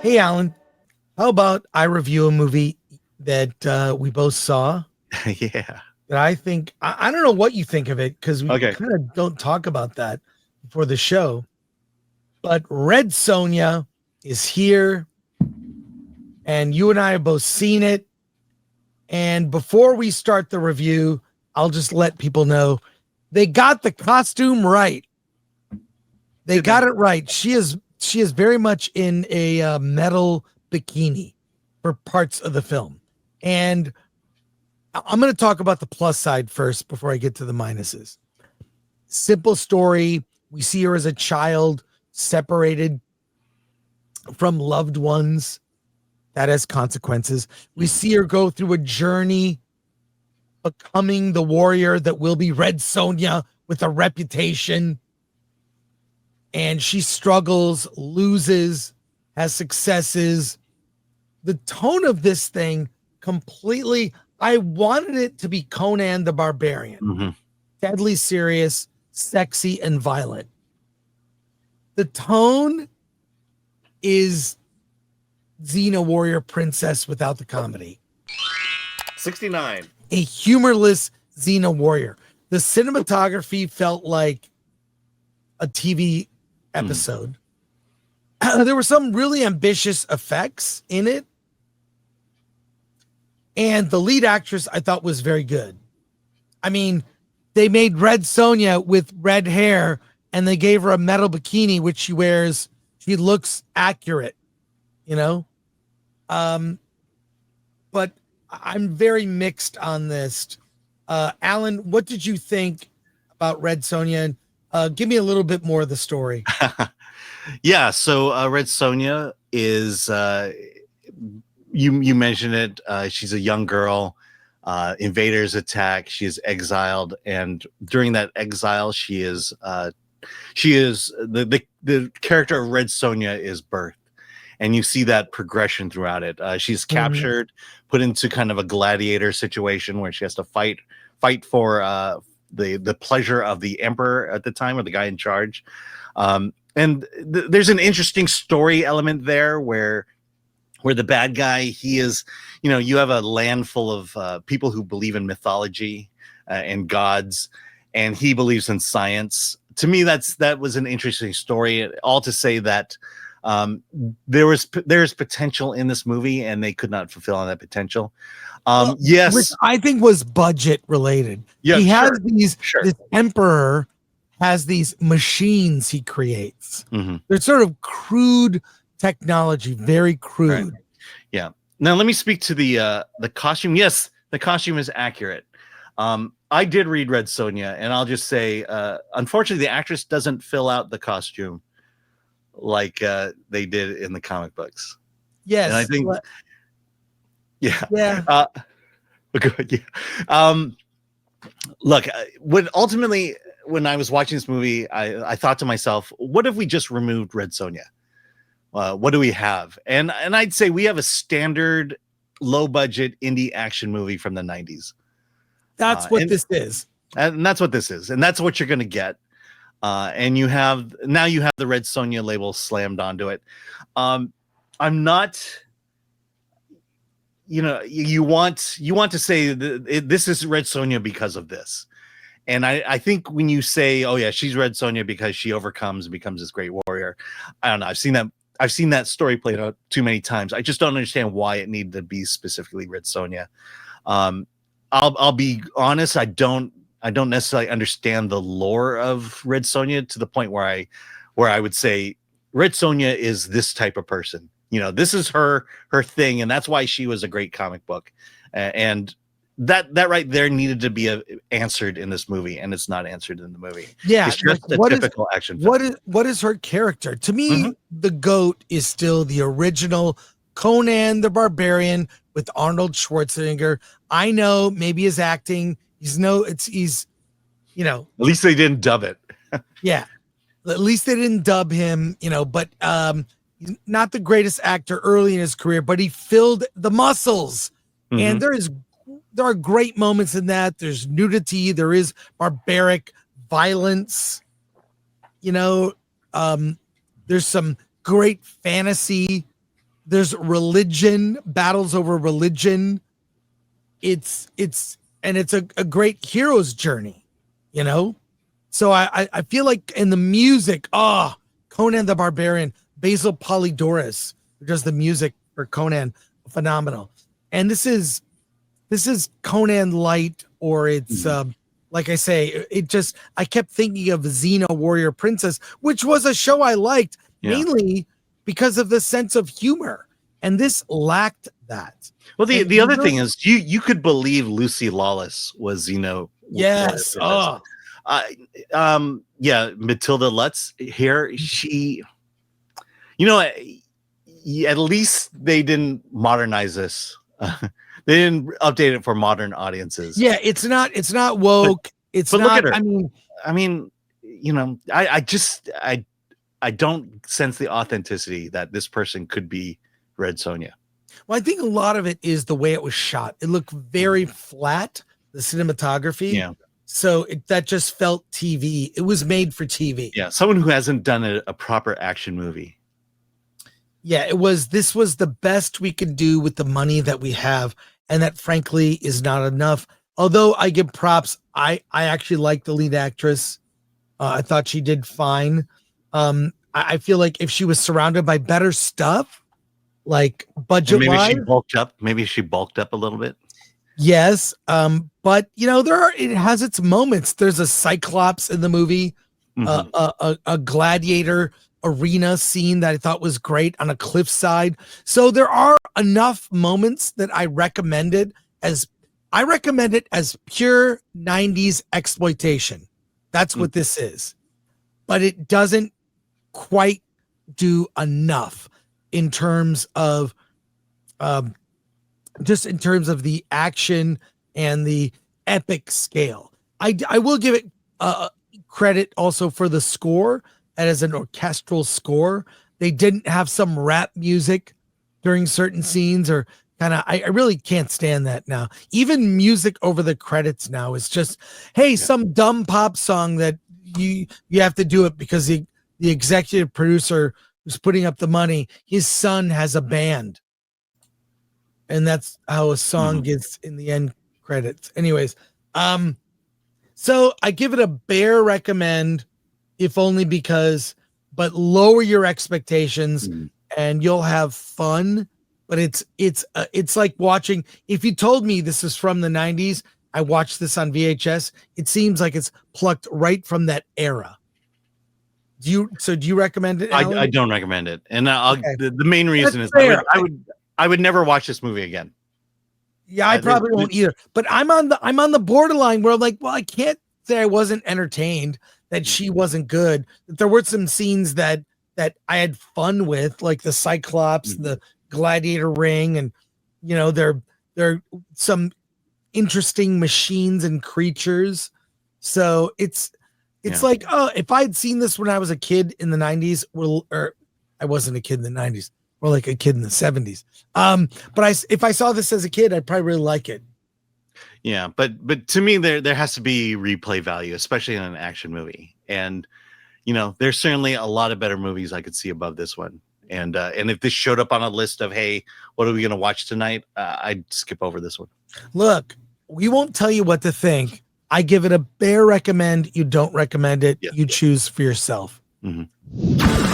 Hey, Alan, how about I review a movie that we both saw Yeah. that I think, I don't know what you think of it because we Okay. kind of don't talk about that before the show. But Red Sonja is here, and you and I have both seen it. And before we start the review, I'll just let people know they got the costume right. They got it right. She is very much in a metal bikini for parts of the film. And I'm going to talk about the plus side first before I get to the minuses. Simple story. We see her as a child separated from loved ones. That has consequences. We see her go through a journey becoming the warrior that will be Red Sonja with a reputation. And she struggles, loses, has successes. The tone of this thing completely, I wanted it to be Conan the Barbarian. Mm-hmm. Deadly serious, sexy, and violent. The tone is Xena Warrior Princess without the comedy. 69. A humorless Xena Warrior. The cinematography felt like a TV episode. There were some really ambitious effects in it. And the lead actress I thought was very good. I mean, they made Red Sonja with red hair and they gave her a metal bikini, which she wears. She looks accurate, you know? But I'm very mixed on this. Alan, what did you think about Red Sonja? Give me a little bit more of the story. Yeah, so Red Sonja is you mentioned it. She's a young girl. Invaders attack. She is exiled, and during that exile, she is the character of Red Sonja is birthed, and you see that progression throughout it. She's captured, put into kind of a gladiator situation where she has to fight for the pleasure of the emperor at the time, or the guy in charge. And there's an interesting story element there where the bad guy, he is, you have a land full of people who believe in mythology and gods, and he believes in science. To me, that was an interesting story. All to say that there's potential in this movie, and they could not fulfill on that potential. Yes, which I think was budget related. Yeah, he has sure. This emperor has these machines he creates. Mm-hmm. They're sort of crude technology, very crude. Right. Yeah. Now let me speak to the costume. Yes, the costume is accurate. I did read Red Sonja, and I'll just say, unfortunately, the actress doesn't fill out the costume like they did in the comic books. Yes, and I think, yeah. Good. Yeah. Look, when I was watching this movie, I thought to myself, what if we just removed Red Sonja? What do we have? And I'd say we have a standard low budget indie action movie from the 90s. That's what this is. And that's what this is. And that's what you're going to get. And you have the Red Sonja label slammed onto it. I'm not, you want to say this is Red Sonja because of this. And I think when you say, oh yeah, she's Red Sonja because she overcomes and becomes this great warrior, I don't know. I've seen that story played out too many times. I just don't understand why it needed to be specifically Red Sonja. I'll be honest. I don't necessarily understand the lore of Red Sonja to the point where I would say Red Sonja is this type of person. This is her thing, and that's why she was a great comic book. And that right there needed to be answered in this movie, and it's not answered in the movie. Yeah, it's just a typical action film. What is her character? To me, the GOAT is still the original Conan the Barbarian with Arnold Schwarzenegger. I know maybe his acting, he's at least they didn't dub it. Yeah, at least they didn't dub him, but he's not the greatest actor early in his career, but he filled the muscles. And there are great moments in that. There's nudity. There is barbaric violence. There's some great fantasy. There's religion, battles over religion. It's a great hero's journey, you know? So I feel like in the music, Conan the Barbarian, Basil Polydoros, who does the music for Conan, phenomenal. And this is Conan Light, or it's like I say, I kept thinking of Xena Warrior Princess, which was a show I liked mainly because of the sense of humor, and this lacked that. Well, the other thing is you could believe Lucy Lawless was yes. Matilda Lutz here. She, at least they didn't modernize this. They didn't update it for modern audiences. Yeah, it's not woke. But look at her. I mean, I don't sense the authenticity that this person could be Red Sonja. Well, I think a lot of it is the way it was shot. It looked very flat, the cinematography. Yeah. So that just felt TV. It was made for TV. Yeah, someone who hasn't done a proper action movie. Yeah, this was the best we could do with the money that we have, and that frankly is not enough. Although I give props, I actually like the lead actress. I thought she did fine. I feel like if she was surrounded by better stuff, like budget wise, maybe she bulked up a little bit. Yes. But it has its moments. There's a Cyclops in the movie, a gladiator arena scene that I thought was great on a cliffside. So there are enough moments that I recommend it as pure 90s exploitation. That's what this is. But it doesn't quite do enough in terms of just in terms of the action and the epic scale. I will give it credit also for the score, and as an orchestral score. They didn't have some rap music during certain scenes, or I really can't stand that now. Even music over the credits now is just, hey, some dumb pop song that you have to do it because the executive producer who's putting up the money, his son has a band. And that's how a song gets in the end credits. Anyways, so I give it a bare recommend, if only because, but lower your expectations and you'll have fun. But it's like watching, if you told me this is from the 90s, I watched this on VHS, it seems like it's plucked right from that era. Do you recommend it, Alan? I don't recommend it. And the main reason is I would never watch this movie again. Yeah, I probably won't either. But I'm on the borderline where I'm like, well, I can't say I wasn't entertained, that she wasn't good. That there were some scenes that I had fun with, like the Cyclops, the gladiator ring, and there are some interesting machines and creatures. So it's like, oh, if I'd seen this when I was a kid in the 90s, or I wasn't a kid in the 90s, or like a kid in the 70s. But if I saw this as a kid, I'd probably really like it. Yeah, but to me, there has to be replay value, especially in an action movie. And there's certainly a lot of better movies I could see above this one. And if this showed up on a list of, hey, what are we gonna watch tonight? I'd skip over this one. Look, we won't tell you what to think. I give it a bare recommend. You don't recommend it. You choose for yourself. Mm-hmm.